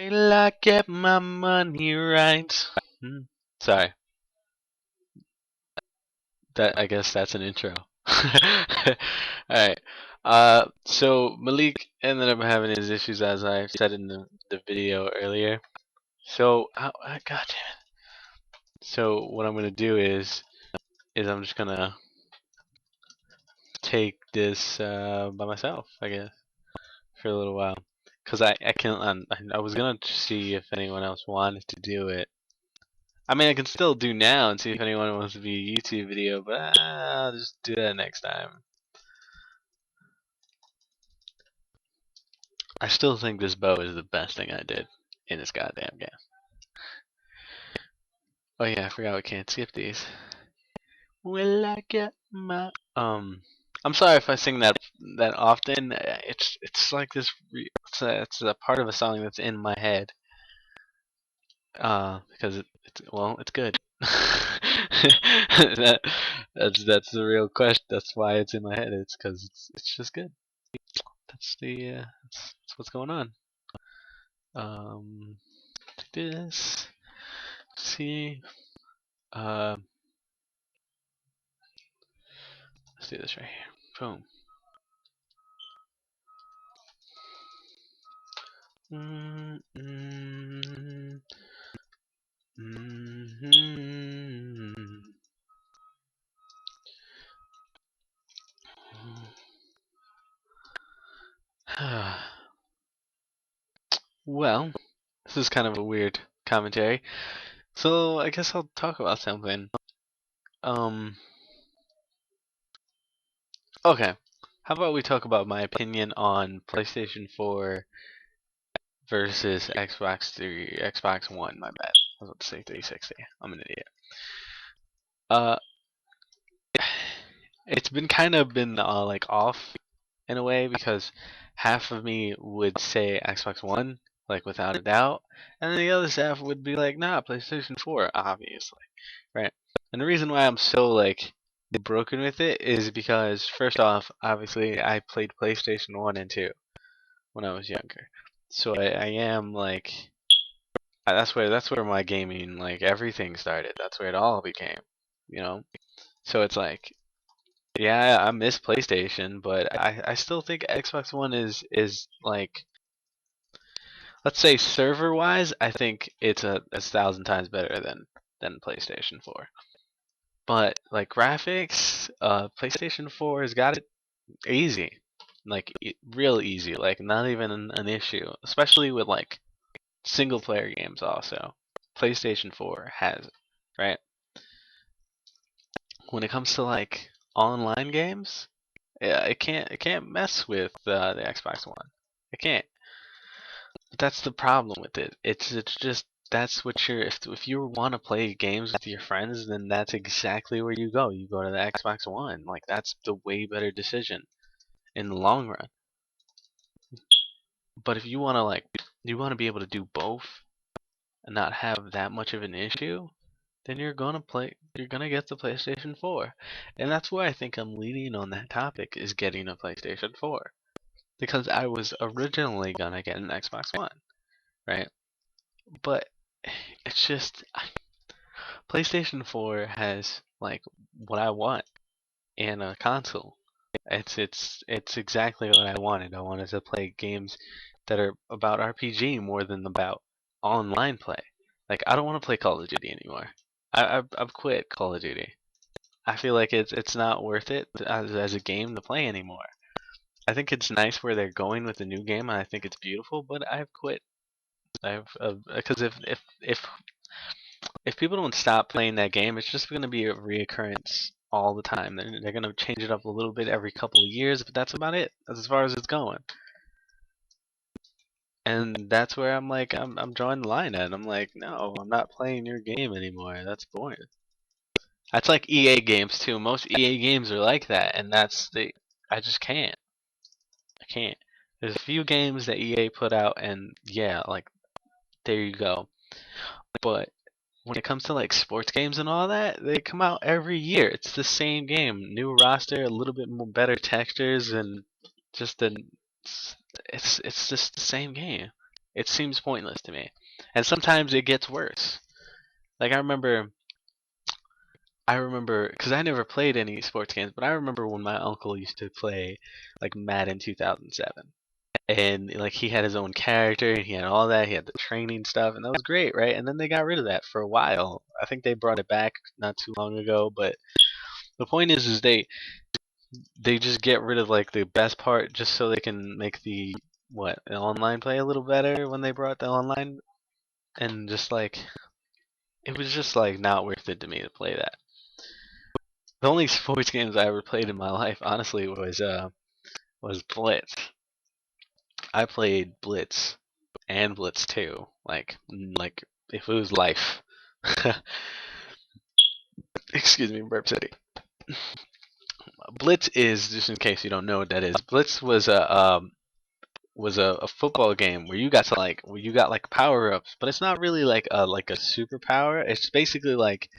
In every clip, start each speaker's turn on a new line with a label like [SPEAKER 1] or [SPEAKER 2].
[SPEAKER 1] Will I get my money right? Hmm. Sorry, I guess that's an intro. Alright. So Malik ended up having his issues as I said in the video earlier. So, God damn it. So what I'm gonna do is I'm just gonna take this by myself, I guess, for a little while. Cause I can't. I was gonna see if anyone else wanted to do it. I mean, I can still do now and see if anyone wants to be a YouTube video, but I'll just do that next time. I still think this bow is the best thing I did in this goddamn game. Oh yeah, I forgot we can't skip these. Will I get my I'm sorry if I sing that often. It's like this. It's a part of a song that's in my head. Because it's good. that, that's the real question. That's why it's in my head. It's because it's just good. That's what's going on. Do this. See. Uh, let's do this right here. Boom. Mm -mm. Mm -hmm. Well, this is kind of a weird commentary. So I guess I'll talk about something. Um. Okay. How about we talk about my opinion on PlayStation 4 versus Xbox One? My bad. I was about to say 360. I'm an idiot. Uh, it's been kind of been like off in a way because half of me would say Xbox One, like without a doubt, and then the other half would be like, nah, PlayStation 4, obviously, right? And the reason why I'm so like broken with it is because first off, obviously, I played PlayStation 1 and 2 when I was younger, so I am like that's where my gaming like everything started. That's where it all became, you know. So it's like yeah, I miss PlayStation, but I still think Xbox One is like let's say server wise, I think it's a thousand times better than PlayStation 4. But like graphics, PlayStation 4 has got it easy, like real easy, like not even an issue, especially with like single player games. Also, PlayStation 4 has it, right? When it comes to like online games, yeah, it can't mess with the Xbox One. It can't. But that's the problem with it. It's just that's what you're if you want to play games with your friends, then that's exactly where you go. You go to the Xbox One. Like that's the way better decision in the long run. But if you want to you want to be able to do both and not have that much of an issue, then you're gonna get the PlayStation 4. And that's why I think I'm leaning on that topic is getting a PlayStation 4. Because I was originally gonna get an Xbox One, right? But it's just PlayStation 4 has like what I want in a console. It's exactly what I wanted. I wanted to play games that are about RPG more than about online play. Like I don't want to play Call of Duty anymore. I've quit Call of Duty. I feel like it's not worth it as a game to play anymore. I think it's nice where they're going with the new game, and I think it's beautiful. But I've quit. I've because if people don't stop playing that game, it's just going to be a reoccurrence all the time. They're going to change it up a little bit every couple of years, but that's about it. That's as far as it's going. And that's where I'm like, I'm drawing the line at. I'm like, no, I'm not playing your game anymore. That's boring. That's like EA games too. Most EA games are like that, and I just can't. I can't. There's a few games that EA put out, and yeah, like there you go. But when it comes to like sports games and all that, they come out every year. It's the same game, new roster, a little bit more better textures, and just it's just the same game. It seems pointless to me. And sometimes it gets worse. Like I remember because I never played any sports games, but I remember when my uncle used to play like Madden 2007. And like he had his own character and he had all that. He had the training stuff, and that was great, right? And then they got rid of that for a while. I think they brought it back not too long ago, but the point is they just get rid of like the best part just so they can make the online play a little better when they brought the online, and just like it was just like not worth it to me to play that. The only sports games I ever played in my life, honestly, was Blitz. I played Blitz and Blitz 2, like if it was life. Excuse me, Burp City. Blitz is, just in case you don't know what that is. Blitz was a football game where you got like power ups, but it's not really like a superpower. It's basically like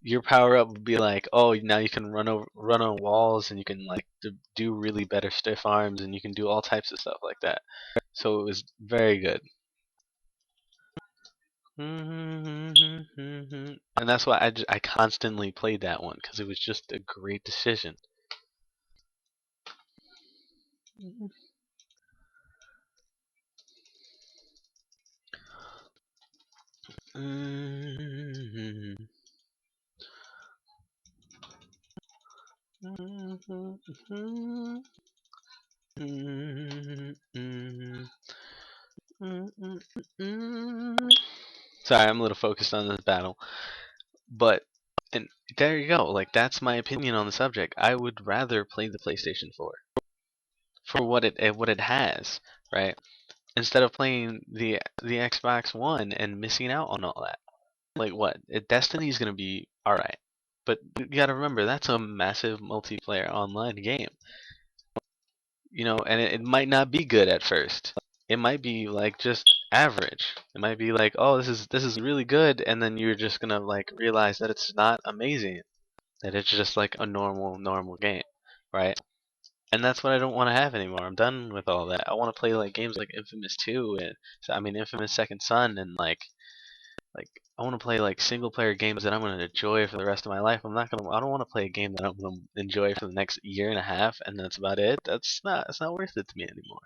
[SPEAKER 1] your power up would be like, oh, now you can run on walls, and you can like do really better stiff arms, and you can do all types of stuff like that. So it was very good. And that's why I constantly played that one because it was just a great decision. Sorry, I'm a little focused on this battle, but and there you go. Like that's my opinion on the subject. I would rather play the PlayStation 4 for what it has, right? Instead of playing the Xbox One and missing out on all that. Like what? Destiny's gonna be all right, but you gotta remember that's a massive multiplayer online game. And it might not be good at first. It might be like just average. It might be like, oh, this is really good, and then you're just gonna like realize that it's not amazing. That it's just like a normal game, right? And that's what I don't want to have anymore. I'm done with all that. I want to play like games like Infamous 2 and I mean Infamous Second Son, and like I want to play like single player games that I'm going to enjoy for the rest of my life. I don't want to play a game that I'm going to enjoy for the next year and a half and that's about it. It's not worth it to me anymore.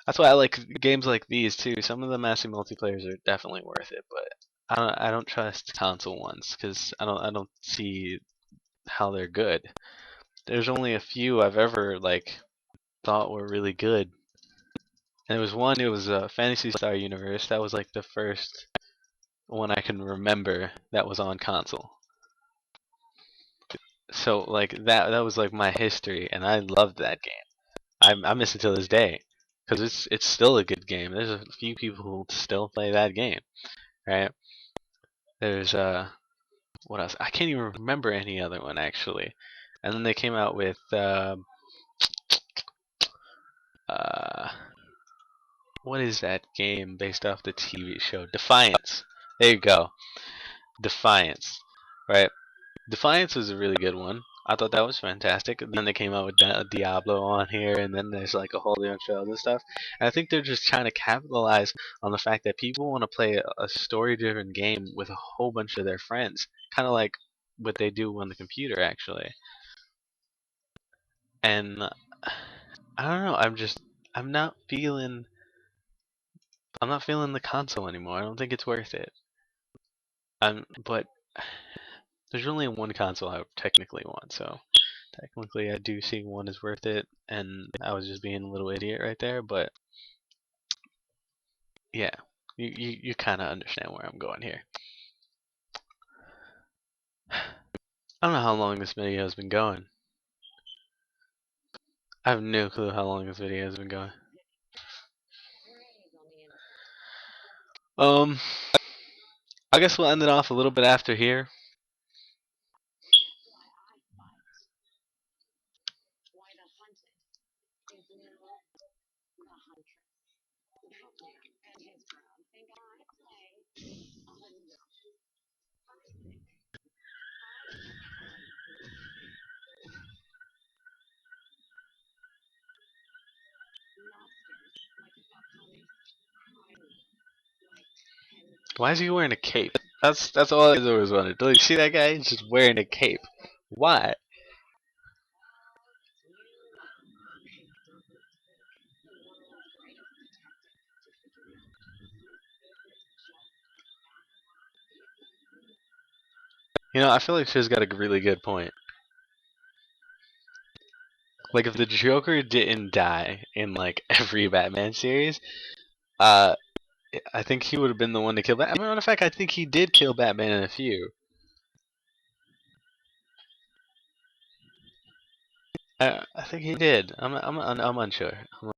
[SPEAKER 1] That's why I like games like these too. Some of the massive multiplayers are definitely worth it, but I don't trust console ones cuz I don't see how they're good. There's only a few I've ever like thought were really good. And there was one, it was Fantasy Star Universe. That was like the first one I can remember that was on console. So like that was like my history, and I loved that game. I miss it to this day because it's still a good game. There's a few people who still play that game, right? There's what else? I can't even remember any other one actually. And then they came out with uh what is that game based off the TV show Defiance? There you go, Defiance, right? Defiance was a really good one. I thought that was fantastic. And then they came out with Diablo on here, and then there's like a whole bunch of other stuff. And I think they're just trying to capitalize on the fact that people want to play a story-driven game with a whole bunch of their friends, kind of like what they do on the computer, actually. And I don't know. I'm not feeling I'm not feeling the console anymore. I don't think it's worth it. But there's only one console I technically want, so technically, I do see one is worth it, and I was just being a little idiot right there. But yeah, you kind of understand where I'm going here. I don't know how long this video has been going. I have no clue how long this video has been going. Um, I guess we'll end it off a little bit after here. Why is he wearing a cape? That's all I always wanted. Like, see that guy? He's just wearing a cape. Why? You know, I feel like she's got a really good point. Like, if the Joker didn't die in like every Batman series, uh, I think he would have been the one to kill Batman. Matter of fact, I think he did kill Batman in a few. I think he did. I'm unsure.